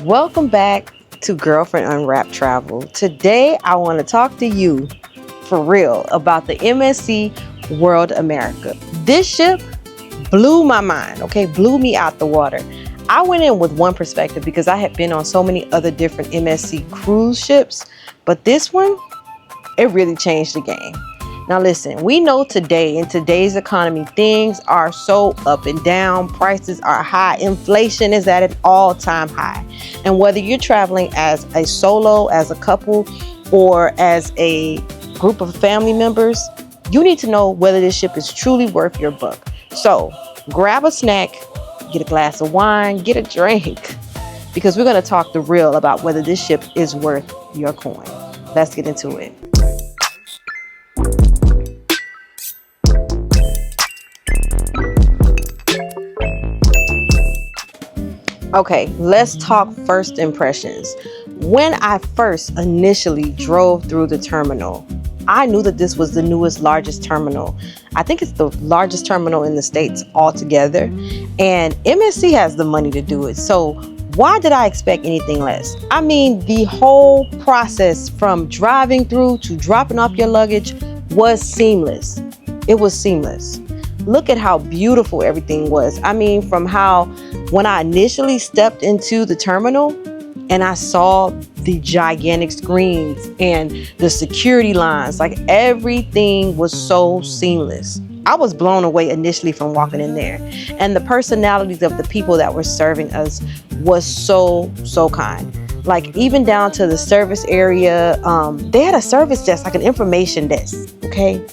Welcome back to Girlfriend Unwrapped Travel. Today I want to talk to you for real about the MSC World America. This ship blew my mind, okay? Blew me out the water. I went in with one perspective because I had been on so many other different MSC cruise ships, but this one, it really changed the game. Now listen, we know today, in today's economy, things are so up and down, prices are high, inflation is at an all-time high. And whether you're traveling as a solo, as a couple, or as a group of family members, you need to know whether this ship is truly worth your buck. So grab a snack, get a glass of wine, get a drink, because we're gonna talk the real about whether this ship is worth your coin. Let's get into it. Okay, let's talk first impressions. When I first initially drove through the terminal, I knew that this was the newest, largest terminal. I think it's the largest terminal in the States altogether. And MSC has the money to do it. So why did I expect anything less? I mean, the whole process from driving through to dropping off your luggage was seamless. It was seamless. Look at how beautiful everything was. I mean, from how when I initially stepped into the terminal and I saw the gigantic screens and the security lines, like everything was so seamless. I was blown away initially from walking in there. And the personalities of the people that were serving us was so kind. Like even down to the service area, they had a service desk, like an information desk, okay?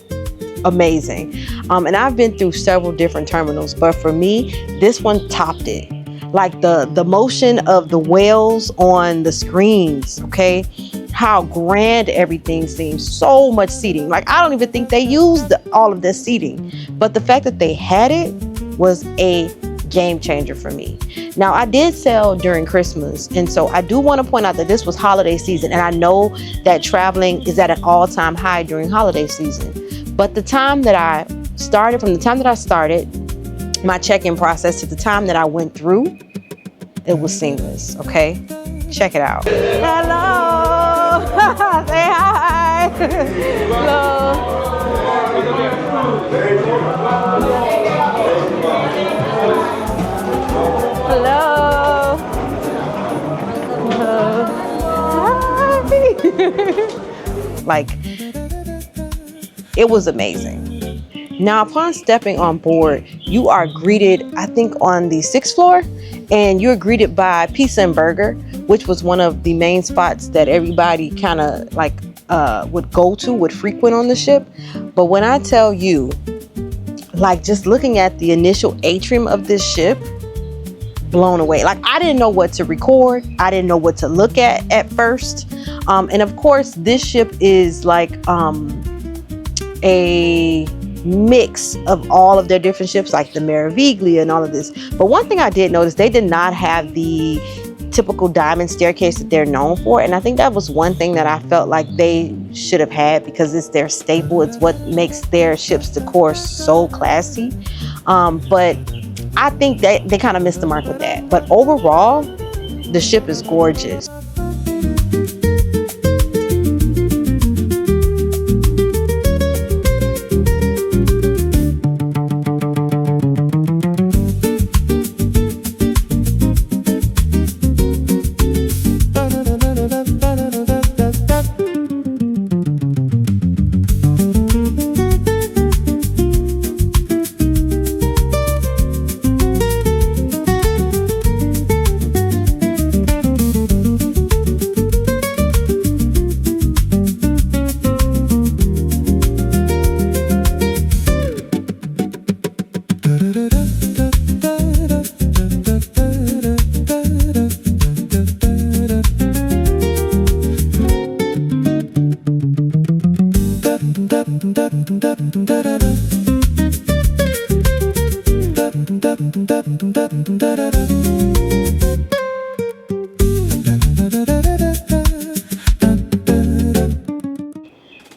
Amazing. And I've been through several different terminals, but for me, this one topped it. Like the motion of the whales on the screens, okay? How grand everything seems. So much seating. Like I don't even think they used all of this seating, but the fact that they had it was a game changer for me. Now I did sail during Christmas, and so I do want to point out that this was holiday season, and I know that traveling is at an all-time high during holiday season. But the time that I started, from the time that I started my check-in process to the time that I went through, it was seamless, okay? Check it out. Hello! Say hi! Hello! Hello! Hi! Like, it was amazing. Now, upon stepping on board, you are greeted, I think, on the 6th floor, and you're greeted by Pizza and Burger, which was one of the main spots that everybody kind of like would frequent on the ship. But when I tell you, like just looking at the initial atrium of this ship, blown away. Like I didn't know what to record. I didn't know what to look at first. And of course, this ship is like a mix of all of their different ships, like the Meraviglia and all of this. But one thing I did notice, they did not have the typical diamond staircase that they're known for. And I think that was one thing that I felt like they should have had, because it's their staple. It's what makes their ship's decor so classy. But I think that they kind of missed the mark with that. But overall, the ship is gorgeous.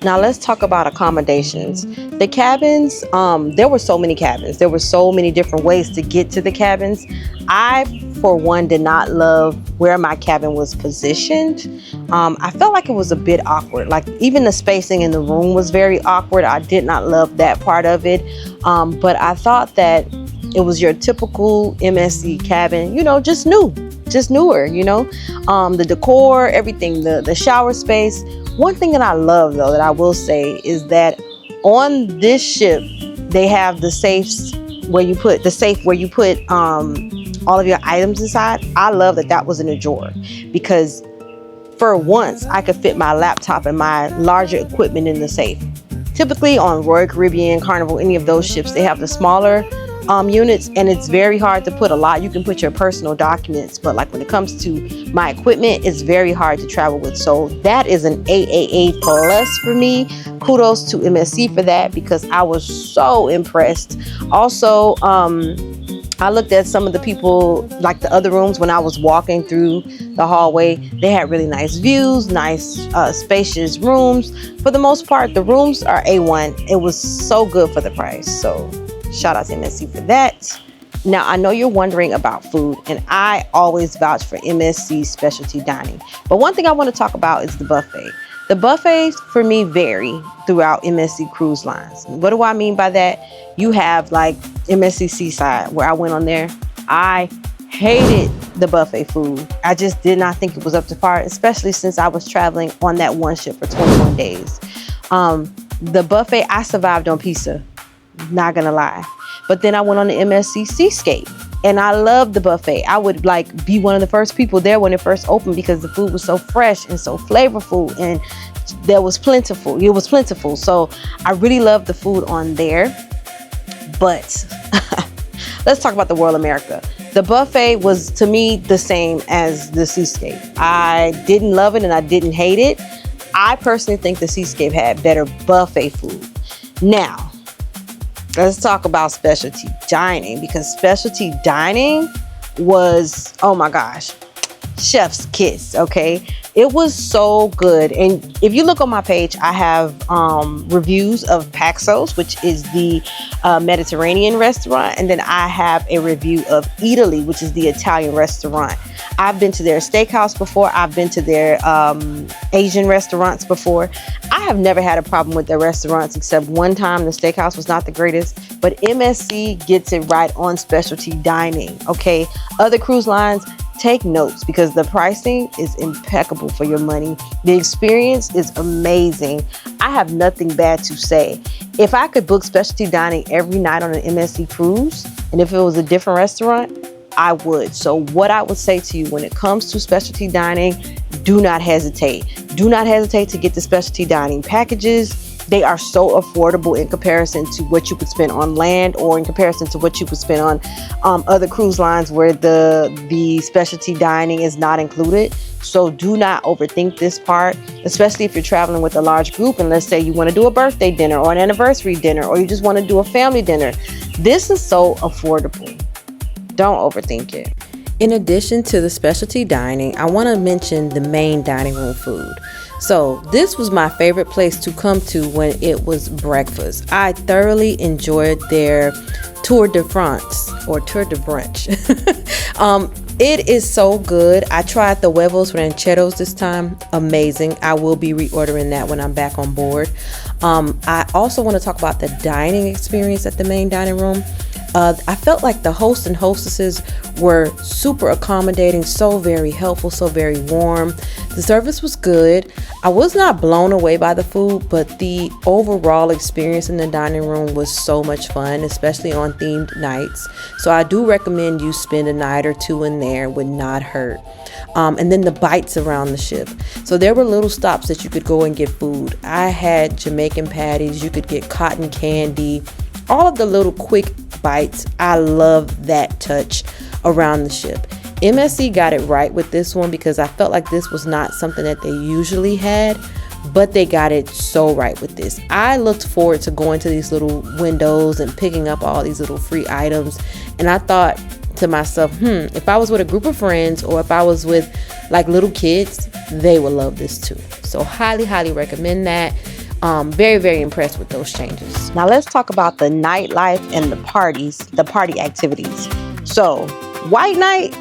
Now let's talk about accommodations. The cabins, there were so many cabins. There were so many different ways to get to the cabins. I for one, did not love where my cabin was positioned. I felt like it was a bit awkward. Like even the spacing in the room was very awkward. I did not love that part of it. But I thought that it was your typical MSC cabin, you know, just newer, you know. The decor, everything, the shower space. One thing that I love though, that I will say, is that on this ship, they have the safes where you put all of your items inside. I love that that was in a drawer, because for once I could fit my laptop and my larger equipment in the safe. Typically on Royal Caribbean, Carnival, any of those ships, they have the smaller units, and it's very hard to put a lot. You can put your personal documents, but like when it comes to my equipment, it's very hard to travel with. So that is an AAA plus for me. Kudos to MSC for that, because I was so impressed. Also, I looked at some of the people, like the other rooms, when I was walking through the hallway. They had really nice views, nice spacious rooms. For the most part, the rooms are A1. It was so good for the price. So shout out to MSC for that. Now, I know you're wondering about food, and I always vouch for MSC specialty dining. But one thing I want to talk about is the buffet. The buffets for me vary throughout MSC cruise lines. What do I mean by that? You have like MSC Seaside, where I went on there. I hated the buffet food. I just did not think it was up to par, especially since I was traveling on that one ship for 21 days. The buffet, I survived on pizza. Not gonna lie. But then I went on the MSC Seascape, and I loved the buffet. I would like be one of the first people there when it first opened, because the food was so fresh and so flavorful, and there was plentiful. It was plentiful. So I really loved the food on there. But let's talk about the World America. The buffet was, to me, the same as the Seascape. I didn't love it and I didn't hate it. I personally think the Seascape had better buffet food. Now, let's talk about specialty dining, because specialty dining was, oh my gosh, chef's kiss, okay? It was so good. And if you look on my page, I have reviews of Paxos, which is the Mediterranean restaurant. And then I have a review of Italy, which is the Italian restaurant. I've been to their steakhouse before. I've been to their Asian restaurants before. I have never had a problem with their restaurants, except one time the steakhouse was not the greatest. But MSC gets it right on specialty dining, okay? Other cruise lines, take notes, because the pricing is impeccable for your money. The experience is amazing. I have nothing bad to say. If I could book specialty dining every night on an MSC cruise, and if it was a different restaurant, I would. So what I would say to you when it comes to specialty dining, do not hesitate. Do not hesitate to get the specialty dining packages. They are so affordable in comparison to what you could spend on land, or in comparison to what you could spend on other cruise lines where the specialty dining is not included. So do not overthink this part, especially if you're traveling with a large group, and let's say you want to do a birthday dinner or an anniversary dinner, or you just want to do a family dinner. This is so affordable. Don't overthink it. In addition to the specialty dining, I want to mention the main dining room food. So this was my favorite place to come to when it was breakfast. I thoroughly enjoyed their tour de France, or tour de brunch. It is so good. I tried the huevos rancheros this time. Amazing. I will be reordering that when I'm back on board. I also want to talk about the dining experience at the main dining room. I felt like the hosts and hostesses were super accommodating, so very helpful, so very warm. The service was good. I was not blown away by the food, but the overall experience in the dining room was so much fun, especially on themed nights. So I do recommend you spend a night or two in there, would not hurt. And then the bites around the ship. So there were little stops that you could go and get food. I had Jamaican patties, you could get cotton candy, all of the little quick bites. I love that touch around the ship. MSC got it right with this one, because I felt like this was not something that they usually had, but they got it so right with this. I looked forward to going to these little windows and picking up all these little free items, and I thought to myself, if I was with a group of friends, or if I was with like little kids, they would love this too. So highly recommend that. Very, very impressed with those changes. Now let's talk about the nightlife and the party activities. So white night,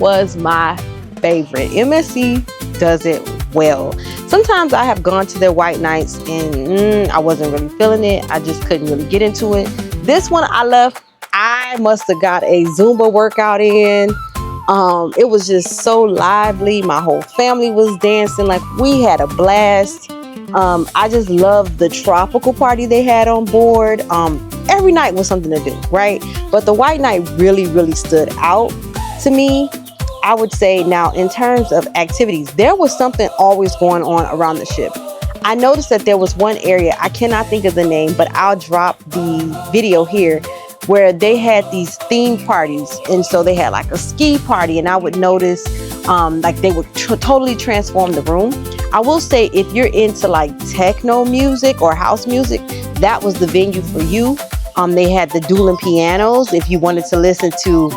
was my favorite. MSC does it well. Sometimes I have gone to their white nights and I wasn't really feeling it. I just couldn't really get into it. This one I left, I must have got a Zumba workout in. It was just so lively. My whole family was dancing. Like, we had a blast. I just loved the tropical party they had on board. Every night was something to do, right? But the white night really, really stood out to me. I would say now, in terms of activities, there was something always going on around the ship. I noticed that there was one area, I cannot think of the name, but I'll drop the video here, where they had these theme parties. And so they had like a ski party, and I would notice like they would totally transform the room. I will say, if you're into like techno music or house music, that was the venue for you. They had the dueling pianos. If you wanted to listen to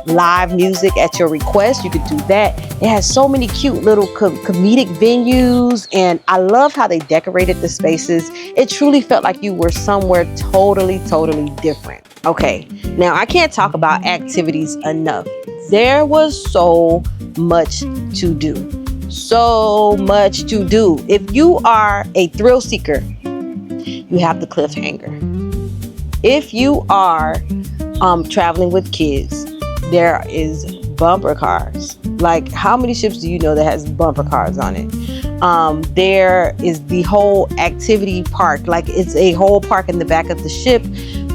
live music at your request, you could do that. It has so many cute little comedic venues, and I love how they decorated the spaces. It truly felt like you were somewhere totally different. Okay, now I can't talk about activities enough. There was so much to do. So much to do. If you are a thrill seeker, you have the cliffhanger. If you are traveling with kids, there is bumper cars. Like, how many ships do you know that has bumper cars on it? There is the whole activity park. Like, it's a whole park in the back of the ship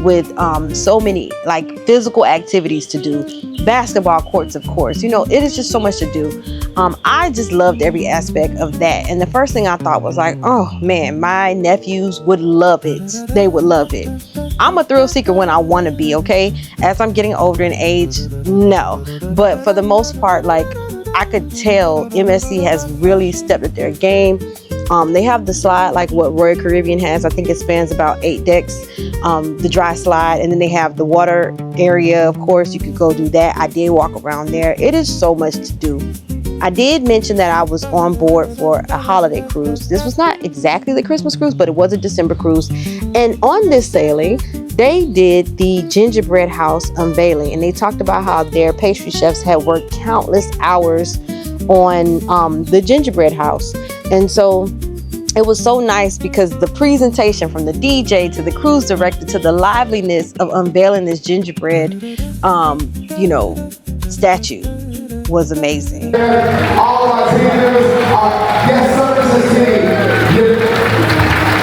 with so many like physical activities to do. Basketball courts, of course. You know, it is just so much to do. I just loved every aspect of that. And the first thing I thought was like, oh man, my nephews would love it. They would love it. I'm a thrill seeker when I want to be, okay? As I'm getting older in age, no. But for the most part, like, I could tell MSC has really stepped up their game. They have the slide like what Royal Caribbean has. I think it spans about 8 decks, the dry slide. And then they have the water area. Of course, you could go do that. I did walk around there. It is so much to do. I did mention that I was on board for a holiday cruise. This was not exactly the Christmas cruise, but it was a December cruise. And on this sailing, they did the gingerbread house unveiling. And they talked about how their pastry chefs had worked countless hours on the gingerbread house. And so it was so nice because the presentation, from the DJ to the cruise director to the liveliness of unveiling this gingerbread, statue, was amazing. All of our teamers, our guest services team,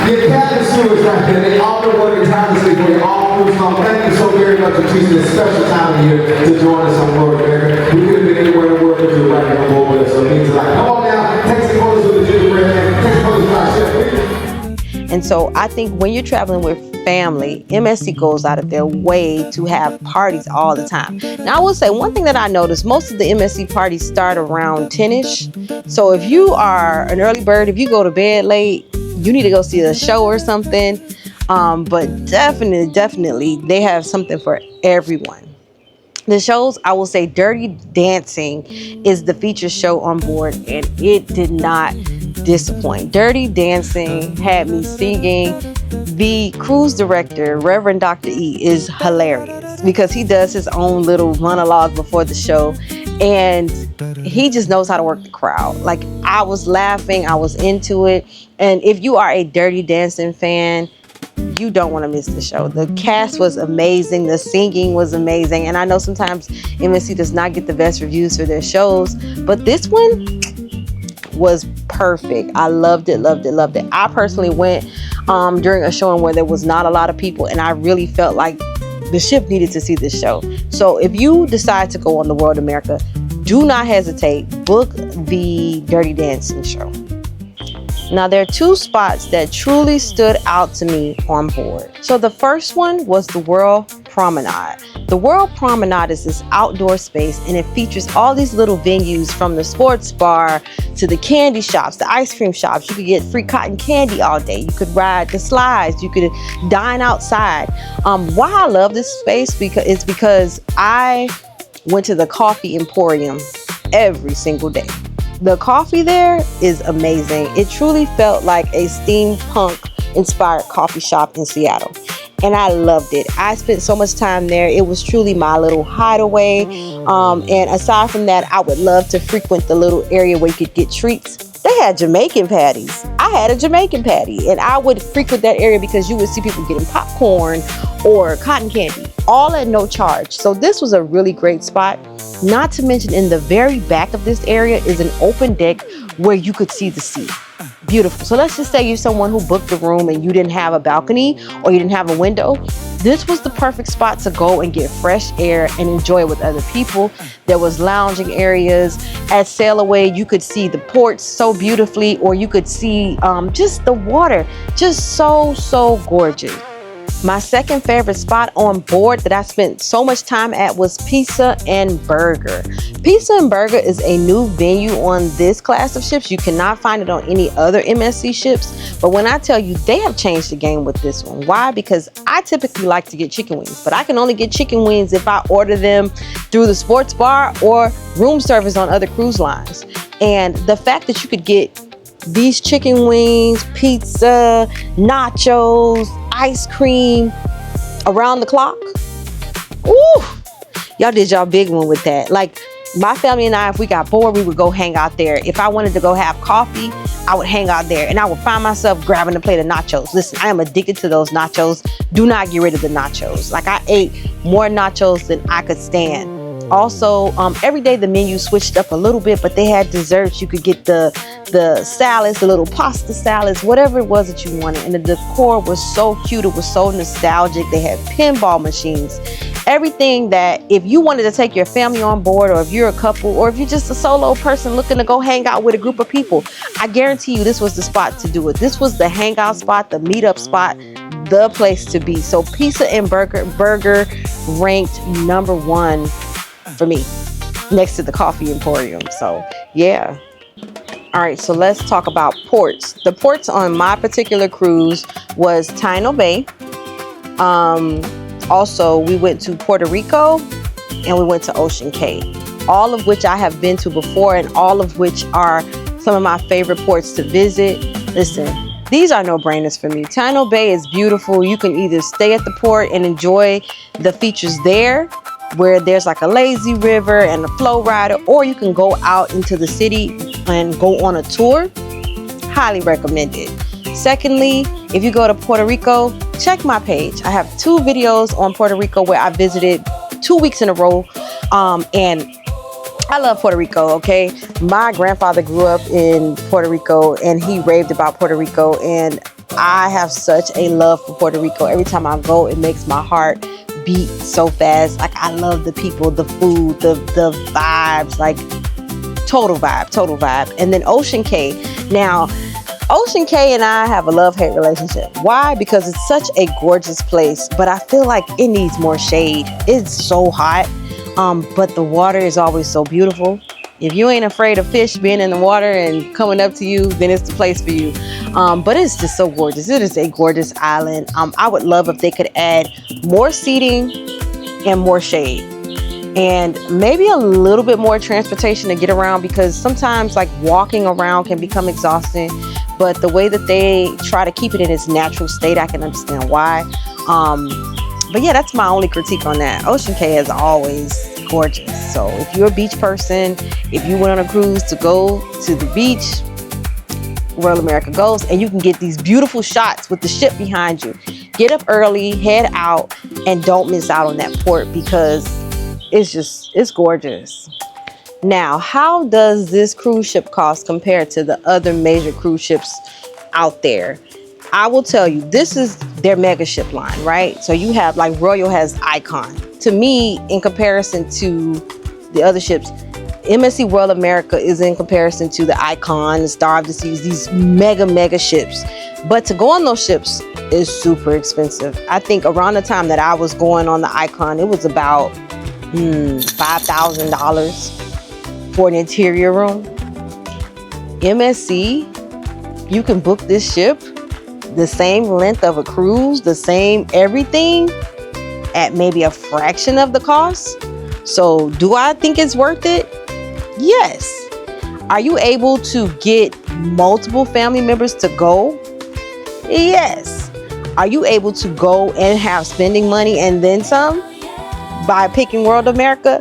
your cabin stewards right there, they all been working tirelessly for you all through summer. Thank you so very much for choosing this special time of year to join us on World America. We could have been anywhere in the world, but you're right here on board with us. So it means a lot. Come on now, take some photos with the gingerbread man, take some photos with our chef. And so I think when you're traveling with family, MSC goes out of their way to have parties all the time. Now, I will say one thing that I noticed, most of the MSC parties start around 10-ish. So if you are an early bird, if you go to bed late, you need to go see a show or something. But definitely, they have something for everyone. The shows, I will say, Dirty Dancing is the featured show on board, and it did not disappoint. Dirty Dancing had me singing. The cruise director, Reverend Dr. E, is hilarious because he does his own little monologue before the show, and he just knows how to work the crowd. Like, I was laughing, I was into it. And if you are a Dirty Dancing fan, you don't want to miss the show. The cast was amazing. The singing was amazing. And I know sometimes MSC does not get the best reviews for their shows, but this one was perfect. I loved it. I personally went during a showing where there was not a lot of people, and I really felt like the ship needed to see this show. So if you decide to go on the World America, do not hesitate. Book the Dirty Dancing show. Now, there are 2 spots that truly stood out to me on board. So the first one was the World Promenade. The World Promenade is this outdoor space, and it features all these little venues, from the sports bar to the candy shops, the ice cream shops. You could get free cotton candy all day. You could ride the slides. You could dine outside. Why I love this space because I went to the Coffee Emporium every single day. The coffee there is amazing. It truly felt like a steampunk inspired coffee shop in Seattle. and I loved it. I spent so much time there. It was truly my little hideaway. And aside from that, I would love to frequent the little area where you could get treats. They had Jamaican patties. I had a Jamaican patty, and I would frequent that area because you would see people getting popcorn or cotton candy, all at no charge. So this was a really great spot. Not to mention, in the very back of this area is an open deck where you could see the sea. Beautiful. So let's just say you're someone who booked a room and you didn't have a balcony or you didn't have a window. This was the perfect spot to go and get fresh air and enjoy it with other people. There was lounging areas. At Sail Away, you could see the ports so beautifully, or you could see just the water, just so gorgeous. My second favorite spot on board that I spent so much time at was Pizza and Burger. Pizza and Burger is a new venue on this class of ships. You cannot find it on any other MSC ships. But when I tell you, they have changed the game with this one. Why? Because I typically like to get chicken wings, but I can only get chicken wings if I order them through the sports bar or room service on other cruise lines. And the fact that you could get these chicken wings, pizza, nachos, ice cream around the clock. Ooh, y'all did y'all big one with that. Like, my family and I, if we got bored, we would go hang out there. If I wanted to go have coffee, I would hang out there, and I would find myself grabbing a plate of nachos. Listen, I am addicted to those nachos. Do not get rid of the nachos. Like, I ate more nachos than I could stand. Also, every day the menu switched up a little bit, but they had desserts. You could get the salads, the little pasta salads, whatever it was that you wanted. And the decor was so cute. It was so nostalgic. They had pinball machines. Everything that if you wanted to take your family on board, or if you're a couple, or if you're just a solo person looking to go hang out with a group of people, I guarantee you this was the spot to do it. This was the hangout spot, the meetup spot, the place to be. So Pizza and Burger ranked #1 for me, next to the Coffee Emporium. So yeah. All right, so let's talk about ports. The ports on my particular cruise was Taino Bay. Also, we went to Puerto Rico, and we went to Ocean Cay, all of which I have been to before, and all of which are some of my favorite ports to visit. Listen, these are no-brainers for me. Taino Bay is beautiful. You can either stay at the port and enjoy the features there, where there's like a lazy river and a flow rider, or you can go out into the city and go on a tour. Highly recommend it. Secondly, if you go to Puerto Rico, check my page. I have 2 videos on Puerto Rico where I visited 2 weeks in a row. And I love Puerto Rico, okay? My grandfather grew up in Puerto Rico, and he raved about Puerto Rico, and I have such a love for Puerto Rico. Every time I go, it makes my heart beat so fast. Like, I love the people, the food, the vibes, like total vibe. And then Ocean Cay. Now, Ocean Cay and I have a love-hate relationship. Why? Because it's such a gorgeous place, but I feel like it needs more shade. It's so hot, but the water is always so beautiful. If you ain't afraid of fish being in the water and coming up to you, then it's the place for you. But it's just so gorgeous. It is a gorgeous island. I would love if they could add more seating and more shade, and maybe a little bit more transportation to get around, because sometimes like walking around can become exhausting. But the way that they try to keep it in its natural state, I can understand why. But yeah, that's my only critique on that. Ocean Cay is always gorgeous. So if you're a beach person, if you went on a cruise to go to the beach, World America goes, and you can get these beautiful shots with the ship behind you. Get up early, head out, and don't miss out on that port, because it's gorgeous. Now, how does this cruise ship cost compared to the other major cruise ships out there? I will tell you, this is their mega ship line, right? So you have, like, Royal has Icon. To me, in comparison to the other ships, MSC World America is in comparison to the Icon, the Star of the Seas, these mega ships. But to go on those ships is super expensive. I think around the time that I was going on the Icon, it was about $5,000 for an interior room. MSC, you can book this ship the same length of a cruise, the same everything, at maybe a fraction of the cost. So do I think it's worth it? Yes. Are you able to get multiple family members to go? Yes. Are you able to go and have spending money and then some by picking World America?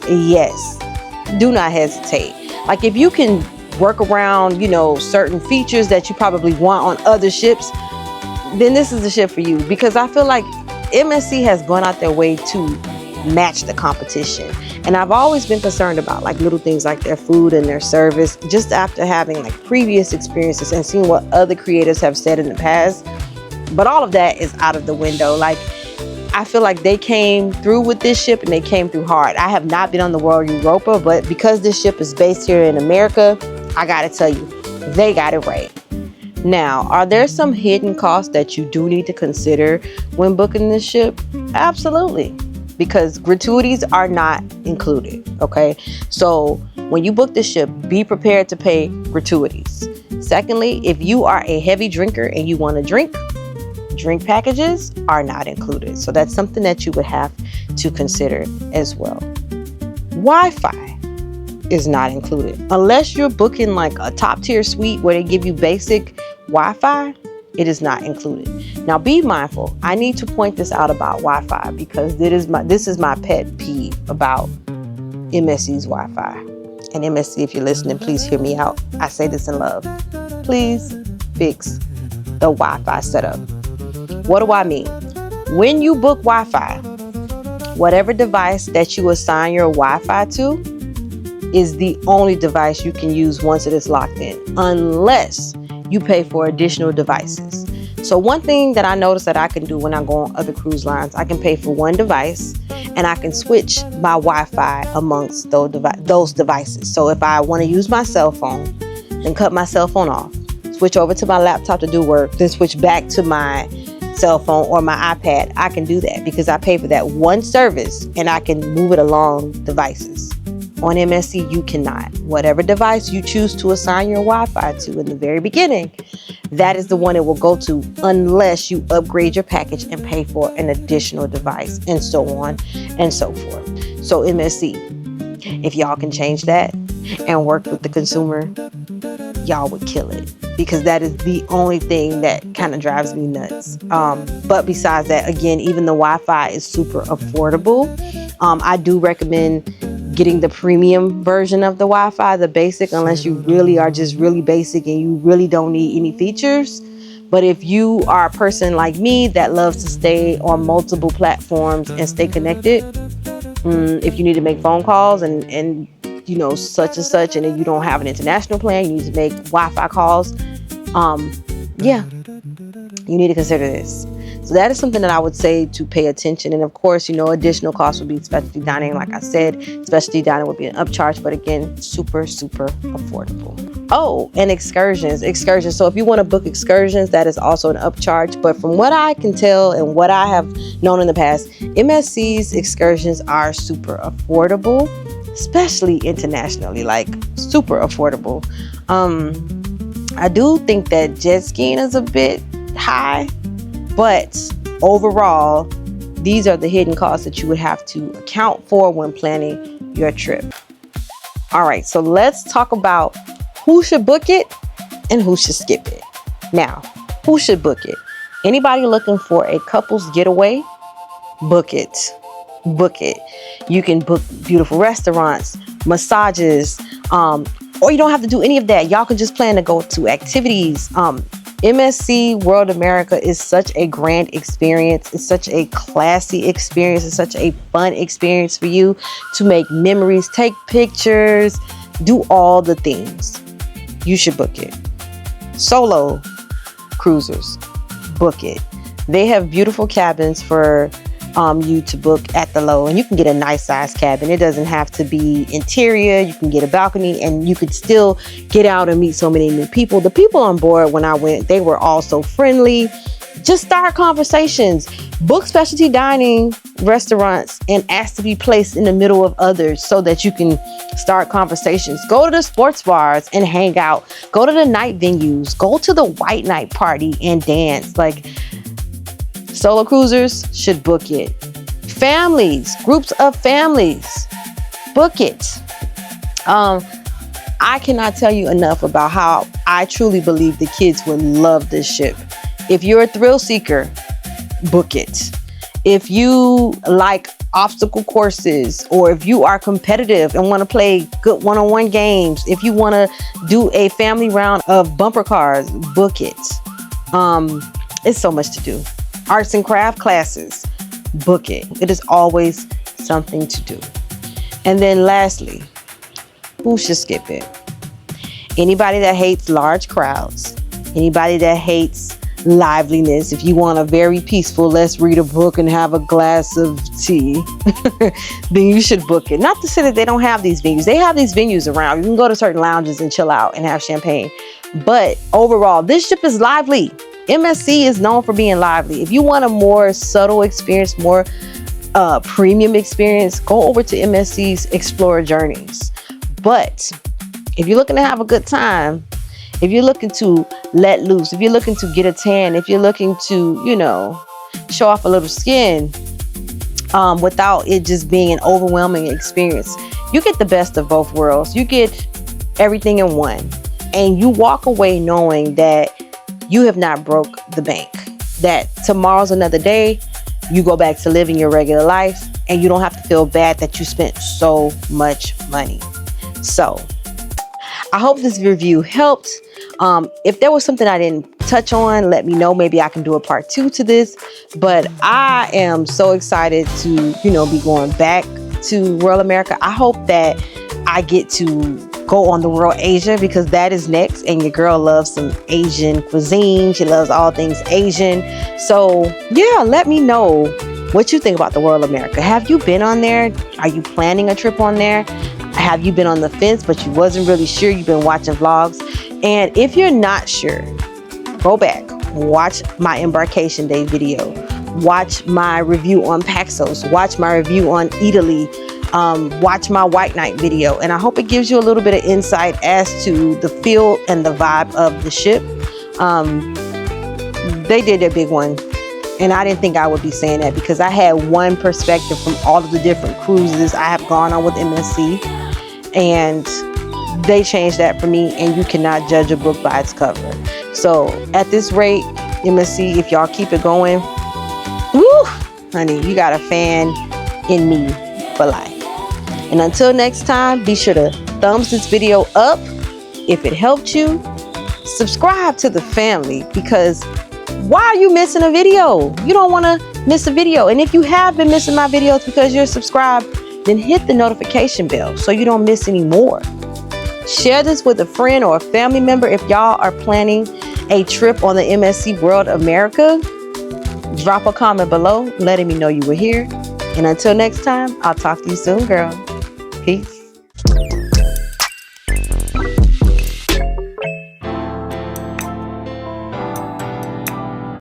Yes. Do not hesitate. Like if you can work around, certain features that you probably want on other ships, then this is the ship for you. Because I feel like MSC has gone out their way to match the competition. And I've always been concerned about like little things like their food and their service, just after having like previous experiences and seeing what other creators have said in the past. But all of that is out of the window. Like, I feel like they came through with this ship and they came through hard. I have not been on the World Europa, but because this ship is based here in America, I gotta tell you, they got it right. Now, are there some hidden costs that you do need to consider when booking this ship? Absolutely. Because gratuities are not included, okay? So when you book this ship, be prepared to pay gratuities. Secondly, if you are a heavy drinker and you want to drink packages are not included. So that's something that you would have to consider as well. Wi-Fi is not included. Unless you're booking like a top tier suite where they give you basic Wi-Fi, it is not included. Now be mindful. I need to point this out about Wi-Fi because this is my pet peeve about MSC's Wi-Fi. And MSC, if you're listening, please hear me out. I say this in love. Please fix the Wi-Fi setup. What do I mean? When you book Wi-Fi, whatever device that you assign your Wi-Fi to is the only device you can use once it is locked in, unless you pay for additional devices. So one thing that I noticed that I can do when I go on other cruise lines, I can pay for one device and I can switch my Wi-Fi amongst those devices. So if I want to use my cell phone, then cut my cell phone off, switch over to my laptop to do work, then switch back to my cell phone or my iPad, I can do that because I pay for that one service and I can move it along devices. On MSC, you cannot. Whatever device you choose to assign your Wi-Fi to in the very beginning, that is the one it will go to unless you upgrade your package and pay for an additional device, and so on and so forth. So MSC, if y'all can change that and work with the consumer, y'all would kill it, because that is the only thing that kind of drives me nuts. But besides that, again, even the Wi-Fi is super affordable. I do recommend getting the premium version of the Wi-Fi, the basic, unless you really are just really basic and you really don't need any features. But if you are a person like me that loves to stay on multiple platforms and stay connected, if you need to make phone calls and such and such, and if you don't have an international plan, you need to make Wi-Fi calls, you need to consider this. So that is something that I would say to pay attention. And of course, additional costs would be specialty dining. Like I said, specialty dining would be an upcharge, but again, super, super affordable. Oh, and excursions. So if you want to book excursions, that is also an upcharge. But from what I can tell and what I have known in the past, MSC's excursions are super affordable, especially internationally, like super affordable. I do think that jet skiing is a bit high, but overall, these are the hidden costs that you would have to account for when planning your trip. All right, so let's talk about who should book it and who should skip it. Now, who should book it? Anybody looking for a couple's getaway, book it. Book it. You can book beautiful restaurants, massages, or you don't have to do any of that. Y'all can just plan to go to activities. MSC World America is such a grand experience. It's such a classy experience. It's such a fun experience for you to make memories, take pictures, do all the things. You should book it. Solo cruisers, book it. They have beautiful cabins for you to book at the low, and you can get a nice size cabin. It doesn't have to be interior. You can get a balcony and you could still get out and meet so many new people. The people on board when I went, they were all so friendly. Just start conversations, book specialty dining restaurants and ask to be placed in the middle of others so that you can start conversations. Go to the sports bars and hang out. Go to the night venues. Go to the white night party and dance. Like, solo cruisers should book it. Families, groups of families, book it. I cannot tell you enough about how I truly believe the kids would love this ship. If you're a thrill seeker, book it. If you like obstacle courses, or if you are competitive and want to play good one-on-one games, if you want to do a family round of bumper cars, book it. It's so much to do. Arts and craft classes, book it. It is always something to do. And then lastly, who should skip it? Anybody that hates large crowds, anybody that hates liveliness. If you want a very peaceful, let's read a book and have a glass of tea, then you should book it. Not to say that they don't have these venues. They have these venues around. You can go to certain lounges and chill out and have champagne. But overall, this ship is lively. MSC is known for being lively. If you want a more subtle experience, more premium experience, go over to MSC's Explorer Journeys. But if you're looking to have a good time, if you're looking to let loose, if you're looking to get a tan, if you're looking to, you know, show off a little skin, without it just being an overwhelming experience, you get the best of both worlds. You get everything in one, and you walk away knowing that you have not broke the bank, that tomorrow's another day. You go back to living your regular life, and you don't have to feel bad that you spent so much money. So I hope this review helped. If there was something I didn't touch on, let me know. Maybe I can do a part 2 to this. But I am so excited to, you know, be going back to World America. I hope that I get to go on the World Asia, because that is next. And your girl loves some Asian cuisine. She loves all things Asian. So yeah, let me know what you think about the World America. Have you been on there? Are you planning a trip on there? Have you been on the fence, but you wasn't really sure? You've been watching vlogs. And if you're not sure, go back, watch my embarkation day video, watch my review on Paxos, watch my review on Italy, watch my white night video. And I hope it gives you a little bit of insight as to the feel and the vibe of the ship. They did their big one. And I didn't think I would be saying that, because I had one perspective from all of the different cruises I have gone on with MSC. And they changed that for me, and you cannot judge a book by its cover. So at this rate, MSC, if y'all keep it going, woo, honey, you got a fan in me for life. And until next time, be sure to thumbs this video up if it helped you. Subscribe to the family, because why are you missing a video? You don't want to miss a video. And if you have been missing my videos because you're subscribed, then hit the notification bell so you don't miss any more. Share this with a friend or a family member if y'all are planning a trip on the MSC World America. Drop a comment below letting me know you were here. And until next time, I'll talk to you soon, girl. Peace.